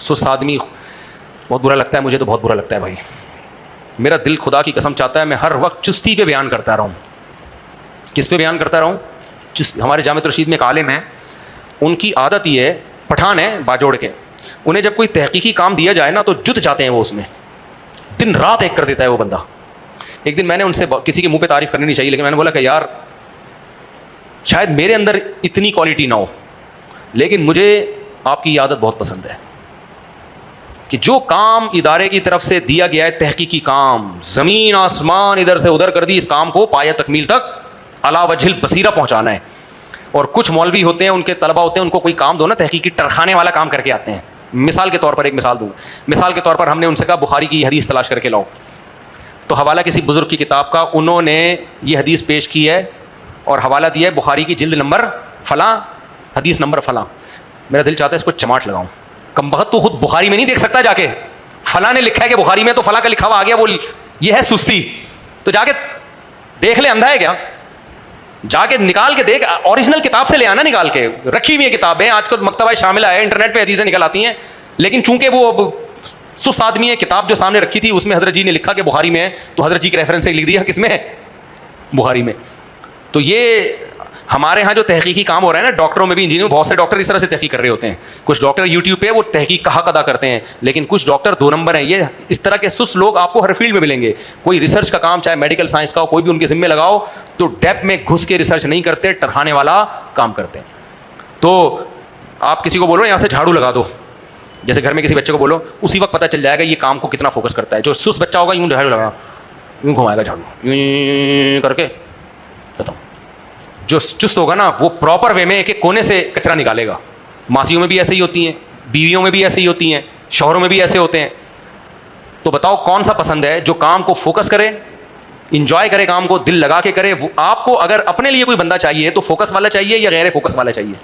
سست آدمی بہت برا لگتا ہے مجھے، تو بہت برا لگتا ہے بھائی. میرا دل خدا کی قسم چاہتا ہے میں ہر وقت چستی پہ بیان کرتا رہوں. کس پہ بیان کرتا رہوں؟ ہمارے جامعہ رشید میں ایک عالم ہیں، ان کی عادت یہ ہے، پٹھان ہے باجوڑ کے، انہیں جب کوئی تحقیقی کام دیا جائے نا تو جت جاتے ہیں وہ، اس میں دن رات ایک کر دیتا ہے وہ بندہ. ایک دن میں نے ان سے، کسی کے منہ پہ تعریف کرنی نہیں چاہیے لیکن میں نے بولا کہ یار شاید میرے اندر اتنی کوالٹی نہ ہو لیکن مجھے آپ کی عادت بہت پسند ہے کہ جو کام ادارے کی طرف سے دیا گیا ہے، تحقیقی کام، زمین آسمان ادھر سے ادھر کر دی، اس کام کو پایہ تکمیل تک علی وجہ البصیرہ پہنچانا ہے. اور کچھ مولوی ہوتے ہیں، ان کے طلبہ ہوتے ہیں، ان کو کوئی کام دو نا تحقیقی، ٹرخانے والا کام کر کے آتے ہیں. مثال کے طور پر ایک مثال دوں، مثال کے طور پر ہم نے ان سے کہا بخاری کی حدیث تلاش کر کے لاؤ، تو حوالہ کسی بزرگ کی کتاب کا، انہوں نے یہ حدیث پیش کی ہے اور حوالہ دیا ہے بخاری کی جلد نمبر فلاں، حدیث نمبر فلاں. میرا دل چاہتا ہے اس کو چماٹ لگاؤں. کم بخت تو خود بخاری میں نہیں دیکھ سکتا جا کے، فلاں نے لکھا ہے کہ بخاری میں، تو فلاں کا لکھا ہوا آ گیا، وہ یہ ہے سستی. تو جا کے دیکھ لے، اندھا ہے کیا؟ جا کے نکال کے دیکھ، اوریجنل کتاب سے لے آنا، نکال کے رکھی ہوئی ہیں کتابیں، آج کل مکتبہ شاملہ ہے، انٹرنیٹ پہ حدیثیں نکل آتی ہیں. لیکن چونکہ وہ سست آدمی ہے، کتاب جو سامنے رکھی تھی اس میں حضرت جی نے لکھا کہ بخاری میں ہے، تو حضرت جی کے ریفرنس سے لکھ دیا کس میں ہے؟ بخاری میں. تو یہ ہمارے ہاں جو تحقیقی کام ہو رہا ہے نا، ڈاکٹروں میں بھی، انجینئر، بہت سے ڈاکٹر اس طرح سے تحقیق کر رہے ہوتے ہیں. کچھ ڈاکٹر یوٹیوب پہ وہ تحقیق کا حق ادا کرتے ہیں، لیکن کچھ ڈاکٹر 2 نمبر ہیں. یہ اس طرح کے سست لوگ آپ کو ہر فیلڈ میں ملیں گے. کوئی ریسرچ کا کام، چاہے میڈیکل سائنس کا ہو، کوئی بھی ان کے ذمہ لگاؤ تو ڈیپ میں گھس کے ریسرچ نہیں کرتے، ٹرخانے والا کام کرتے ہیں. تو آپ کسی کو بولو یہاں سے جھاڑو لگا دو، جیسے گھر میں کسی بچے کو بولو، اسی وقت پتہ چل جائے گا یہ کام کو کتنا فوکس کرتا ہے. جو سست بچہ ہوگا یوں جھاڑو لگا، یوں گھمائے گا جھاڑو، یوں کر کے ختم. جو چست ہوگا نا وہ پراپر وے میں ایک ایک کونے سے کچرا نکالے گا. ماسیوں میں بھی ایسے ہی ہوتی ہیں، بیویوں میں بھی ایسے ہی ہوتی ہیں، شوہروں میں بھی ایسے ہوتے ہیں. تو بتاؤ کون سا پسند ہے؟ جو کام کو فوکس کرے، انجوائے کرے، کام کو دل لگا کے کرے. وہ آپ کو اگر اپنے لیے کوئی بندہ چاہیے تو فوکس والا چاہیے یا غیر فوکس والا چاہیے؟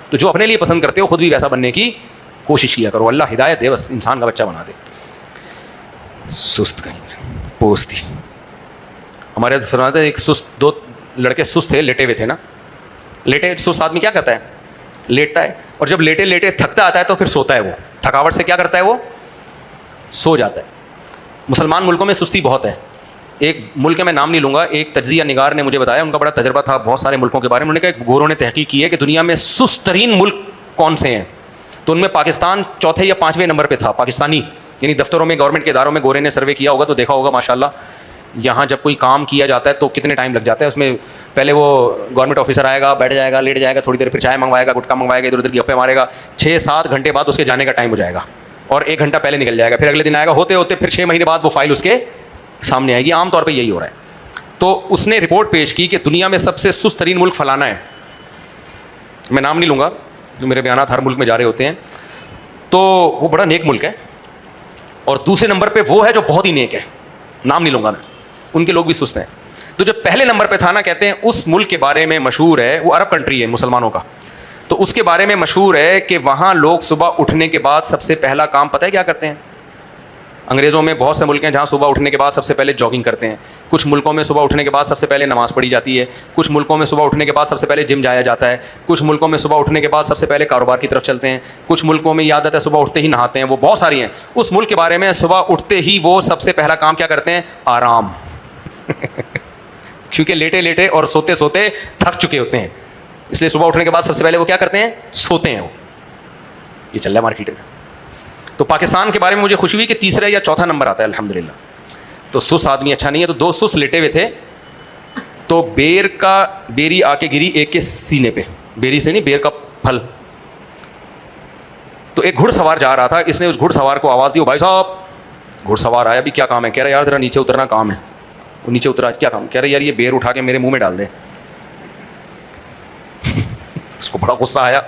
تو جو اپنے لیے پسند کرتے ہو خود بھی ویسا بننے کی کوشش کیا کرو. اللہ ہدایت دے، بس انسان کا بچہ بنا دے. سست کہیں پوستی. ہمارے فرماتے ایک سست، 2 لڑکے سست تھے، لیٹے ہوئے تھے نا. لیٹے سست آدمی کیا کرتا ہے؟ لیٹتا ہے، اور جب لیٹے لیٹے تھکتا آتا ہے تو پھر سوتا ہے. وہ تھکاوٹ سے کیا کرتا ہے؟ وہ سو جاتا ہے. مسلمان ملکوں میں سستی بہت ہے. ایک ملک میں نام نہیں لوں گا، ایک تجزیہ نگار نے مجھے بتایا، ان کا بڑا تجربہ تھا بہت سارے ملکوں کے بارے میں. انہوں نے کہا گوروں نے تحقیق کی ہے کہ دنیا میں سست ترین ملک کون سے ہیں، تو ان میں پاکستان 4 یا 5ویں نمبر پہ تھا. پاکستانی یعنی دفتروں میں، گورنمنٹ کے اداروں میں گورے نے سروے کیا ہوگا تو دیکھا ہوگا ماشاءاللہ یہاں جب کوئی کام کیا جاتا ہے تو کتنے ٹائم لگ جاتا ہے. اس میں پہلے وہ گورنمنٹ آفیسر آئے گا، بیٹھ جائے گا، لیٹ جائے گا تھوڑی دیر، پھر چائے منگوائے گا، گٹکا منگوائے گا، ادھر ادھر گپے مارے گا. 6-7 گھنٹے بعد اس کے جانے کا ٹائم ہو جائے گا اور 1 گھنٹہ پہلے نکل جائے گا. پھر اگلے دن آئے گا، ہوتے ہوتے پھر 6 مہینے بعد وہ فائل اس کے سامنے آئے گی. عام طور پہ یہی ہو رہا ہے. تو اس نے رپورٹ پیش کی کہ دنیا میں سب سے سست ترین ملک فلانا ہے. میں نام نہیں لوں گا، جو میرے بیانات ہر ملک میں جا رہے ہوتے ہیں. تو وہ بڑا نیک ملک ہے. اور دوسرے نمبر پہ وہ ہے جو بہت ہی نیک ہے، نام نہیں لوں گا میں، ان کے لوگ بھی سست ہیں. تو جو پہلے نمبر پہ تھا نا، کہتے ہیں اس ملک کے بارے میں مشہور ہے، وہ عرب کنٹری ہے مسلمانوں کا، تو اس کے بارے میں مشہور ہے کہ وہاں لوگ صبح اٹھنے کے بعد سب سے پہلا کام پتہ ہے کیا کرتے ہیں؟ انگریزوں میں بہت سے ملک ہیں جہاں صبح اٹھنے کے بعد سب سے پہلے جاگنگ کرتے ہیں. کچھ ملکوں میں صبح اٹھنے کے بعد سب سے پہلے نماز پڑھی جاتی ہے. کچھ ملکوں میں صبح اٹھنے کے بعد سب سے پہلے جم جایا جاتا ہے. کچھ ملکوں میں صبح اٹھنے کے بعد سب سے پہلے کاروبار کی طرف چلتے ہیں. کچھ ملکوں میں یہ عادت ہے صبح اٹھتے ہی نہاتے ہیں. وہ بہت ساری ہیں. اس ملک کے بارے میں صبح اٹھتے ہی وہ سب سے پہلا کام کیا کرتے ہیں؟ آرام. کیونکہ لیٹے لیٹے اور سوتے سوتے تھک چکے ہوتے ہیں، اس لیے صبح اٹھنے کے بعد سب سے پہلے وہ کیا کرتے ہیں؟ سوتے ہیں. وہ یہ چل رہا ہے مارکیٹ میں. تو پاکستان کے بارے میں مجھے خوشی ہوئی کہ 3 یا 4 نمبر آتا ہے الحمدللہ. تو سست آدمی اچھا نہیں ہے. تو 2 سست لیٹے ہوئے تھے تو بیری آ کے گری ایک کے سینے پہ. بیری سے نہیں، بیر کا پھل. تو ایک گھڑ سوار جا رہا تھا، اس نے اس گھڑ سوار کو آواز دی، بھائی صاحب. گھڑ سوار آیا، بھی کیا کام ہے؟ کہہ رہا یار ذرا نیچے اترنا کام ہے. وہ نیچے اترا، کیا کام؟ کہہ رہے یار یہ بیر اٹھا کے میرے منہ میں ڈال دے. اس کو بڑا غصہ آیا،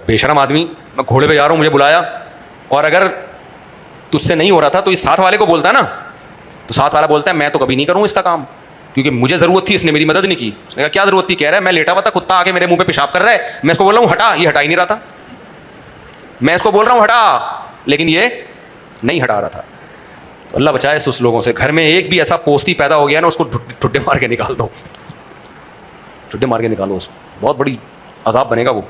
بے شرم آدمی، میں گھوڑے پہ جا رہا ہوں، مجھے بلایا، اور اگر تجھ سے نہیں ہو رہا تھا تو اس ساتھ والے کو بولتا نا. تو ساتھ والا بولتا ہے میں تو کبھی نہیں کروں اس کا کام، کیونکہ مجھے ضرورت تھی، اس نے میری مدد نہیں کی. اس نے کہا کیا ضرورت تھی؟ کہہ رہا ہے میں لیٹا ہوا تھا، کتا آ کے میرے منہ پہ پیشاب کر رہا ہے، میں اس کو بول رہا ہوں ہٹا، یہ ہٹا ہی نہیں رہا تھا. میں اس کو بول رہا ہوں ہٹا، لیکن یہ نہیں ہٹا رہا تھا. تو اللہ بچائے سست لوگوں سے. گھر میں ایک بھی ایسا پوستی پیدا ہو گیا نا، اس کو ٹھڈے مار کے نکال دو، ٹھڈے مار کے نکالو اس کو، بہت بڑی عذاب بنے گا وہ.